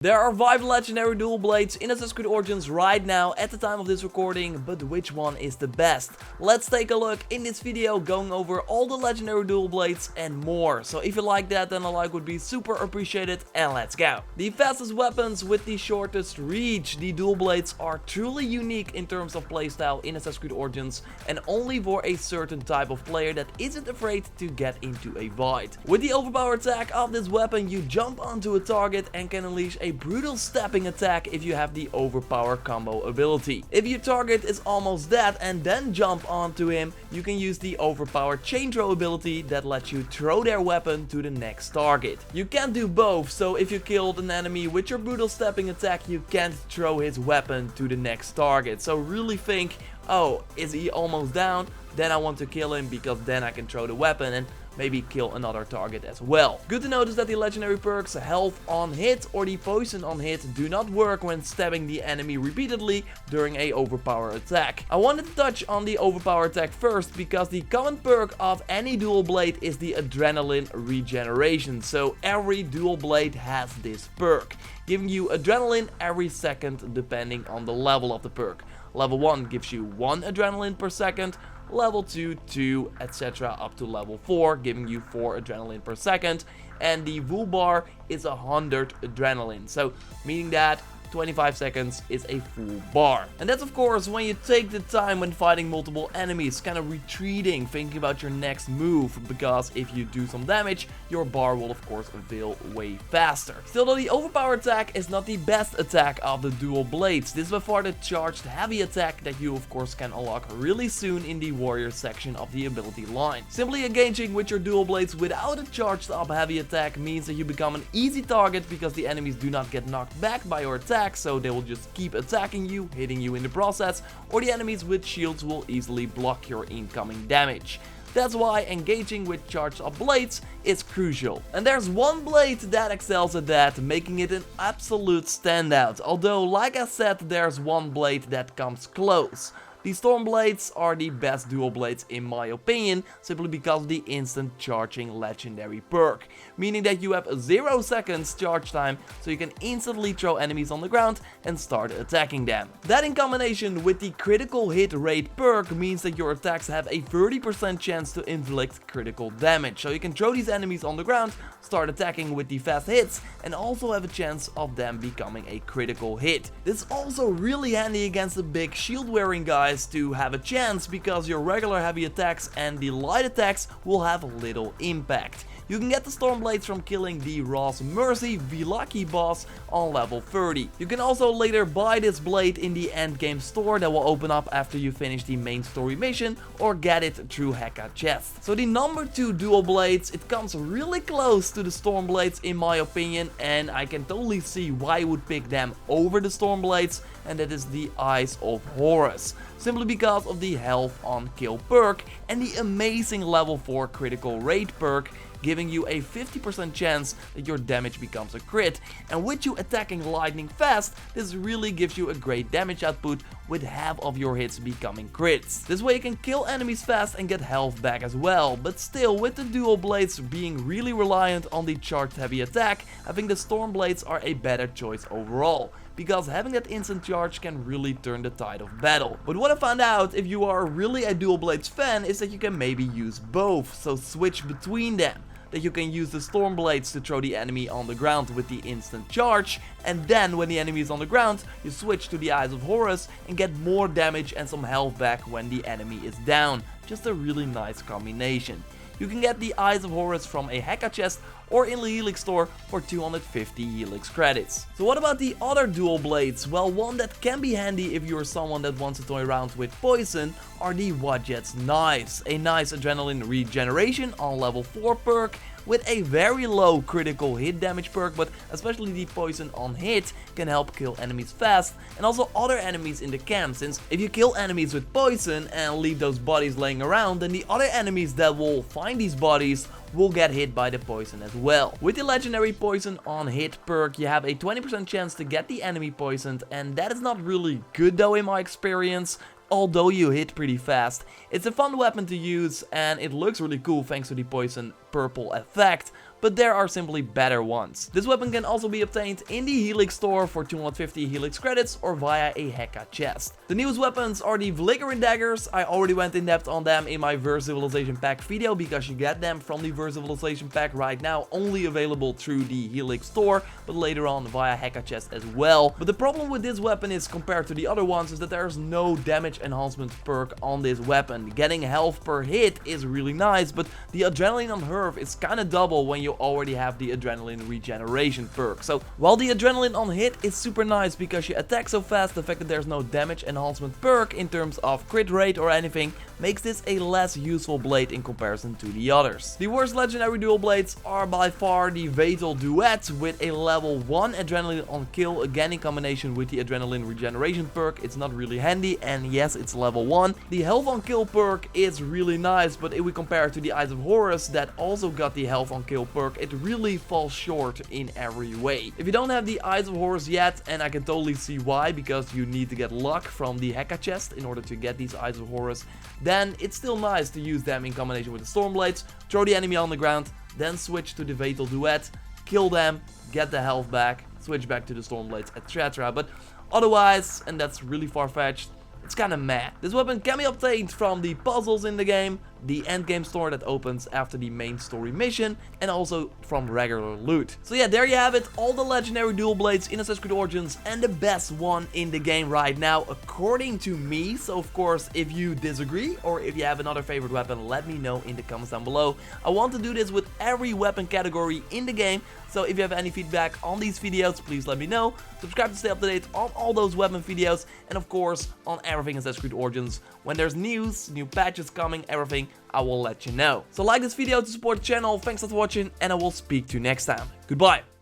There are 5 legendary dual blades in Assassin's Creed Origins right now at the time of this recording, but which one is the best? Let's take a look in this video going over all the legendary dual blades and more. So if you like that, then a like would be super appreciated, and let's go. The fastest weapons with the shortest reach. The dual blades are truly unique in terms of playstyle in Assassin's Creed Origins and only for a certain type of player that isn't afraid to get into a fight. With the overpowered attack of this weapon, you jump onto a target and can unleash a brutal stepping attack if you have the overpower combo ability. If your target is almost dead and then jump onto him, you can use the overpowered chain throw ability that lets you throw their weapon to the next target. You can't do both, so if you killed an enemy with your brutal stepping attack, you can't throw his weapon to the next target. So really think, oh, is he almost down? Then I want to kill him because then I can throw the weapon and maybe kill another target as well. Good to notice that the legendary perks health on hit or the poison on hit do not work when stabbing the enemy repeatedly during a overpower attack. I wanted to touch on the overpower attack first because the common perk of any dual blade is the adrenaline regeneration. So every dual blade has this perk, giving you adrenaline every second depending on the level of the perk. Level 1 gives you 1 adrenaline per second, level 2, 2, etc. up to level 4, giving you 4 adrenaline per second, and the full bar is 100 adrenaline, so meaning that 25 seconds is a full bar. And that's of course when you take the time when fighting multiple enemies, kind of retreating, thinking about your next move, because if you do some damage, your bar will of course fill way faster. Still though, the overpower attack is not the best attack of the dual blades. This is by far the charged heavy attack that you of course can unlock really soon in the warrior section of the ability line. Simply engaging with your dual blades without a charged up heavy attack means that you become an easy target because the enemies do not get knocked back by your attack, so they will just keep attacking you, hitting you in the process, or the enemies with shields will easily block your incoming damage. That's why engaging with charged up blades is crucial. And there's one blade that excels at that, making it an absolute standout. Although, like I said, there's one blade that comes close. The Storm Blades are the best dual blades in my opinion, simply because of the instant charging legendary perk, meaning that you have 0 seconds charge time, so you can instantly throw enemies on the ground and start attacking them. That in combination with the critical hit rate perk means that your attacks have a 30% chance to inflict critical damage, so you can throw these enemies on the ground, start attacking with the fast hits, and also have a chance of them becoming a critical hit. This is also really handy against the big shield wearing guys to have a chance, because your regular heavy attacks and the light attacks will have little impact. You can get the Storm Blades from killing the Ross Mercy Villaki boss on level 30. You can also later buy this blade in the endgame store that will open up after you finish the main story mission, or get it through Heka Chest. So the number 2 dual blades, it comes really close to the Storm Blades in my opinion, and I can totally see why you would pick them over the Storm Blades, and that is the Eyes of Horus. Simply because of the health on kill perk and the amazing level 4 critical rate perk, giving you a 50% chance that your damage becomes a crit, and with you attacking lightning fast, this really gives you a great damage output with half of your hits becoming crits. This way you can kill enemies fast and get health back as well, but still with the dual blades being really reliant on the charged heavy attack, I think the Storm Blades are a better choice overall, because having that instant charge can really turn the tide of battle. But what I found out, if you are really a dual blades fan, is that you can maybe use both, so switch between them. That you can use the Storm Blades to throw the enemy on the ground with the instant charge, and then when the enemy is on the ground, you switch to the Eyes of Horus and get more damage and some health back when the enemy is down. Just a really nice combination. You can get the Eyes of Horus from a Heka Chest or in the Helix store for 250 Helix credits. So what about the other dual blades? Well, one that can be handy if you're someone that wants to toy around with poison are the Wadjet's Knives. A nice adrenaline regeneration on level 4 perk, with a very low critical hit damage perk, but especially the poison on hit can help kill enemies fast and also other enemies in the camp, since if you kill enemies with poison and leave those bodies laying around, then the other enemies that will find these bodies will get hit by the poison as well. With the legendary poison on hit perk, you have a 20% chance to get the enemy poisoned, and that is not really good though in my experience, although you hit pretty fast. It's a fun weapon to use and it looks really cool thanks to the poison purple effect, but there are simply better ones. This weapon can also be obtained in the Helix store for 250 Helix credits or via a Heka chest. The newest weapons are the Vliggering daggers. I already went in depth on them in my Verse Civilization pack video because you get them from the Verse Civilization pack right now, only available through the Helix store, but later on via Heka chest as well. But the problem with this weapon is, compared to the other ones, is that there's no damage enhancement perk on this weapon. Getting health per hit is really nice, but the Adrenaline on Herf is kinda double when you already have the Adrenaline regeneration perk. So while the Adrenaline on hit is super nice because you attack so fast, the fact that there's no damage enhancement perk in terms of crit rate or anything makes this a less useful blade in comparison to the others. The worst legendary dual blades are by far the Fatal Duet with a level 1 Adrenaline on kill, again in combination with the Adrenaline regeneration perk. It's not really handy, and yes, it's level 1. The health on kill perk is really nice, but if we compare it to the Eyes of Horus that also got the health on kill perk, it really falls short in every way. If you don't have the Eyes of Horus yet, and I can totally see why, because you need to get luck from the Heka chest in order to get these Eyes of Horus, then it's still nice to use them in combination with the Stormblades, throw the enemy on the ground, then switch to the Fatal Duet, kill them, get the health back, switch back to the Stormblades, etc. But otherwise, and that's really far-fetched, it's kinda meh. This weapon can be obtained from the puzzles in the game, the endgame store that opens after the main story mission, and also from regular loot. So yeah, there you have it, all the legendary dual blades in Assassin's Creed Origins, and the best one in the game right now, according to me. So of course, if you disagree, or if you have another favorite weapon, let me know in the comments down below. I want to do this with every weapon category in the game, so if you have any feedback on these videos, please let me know. Subscribe to stay up to date on all those weapon videos, and of course, on everything Assassin's Creed Origins. When there's news, new patches coming, everything, I will let you know. So like this video to support the channel, thanks for watching, and I will speak to you next time. Goodbye!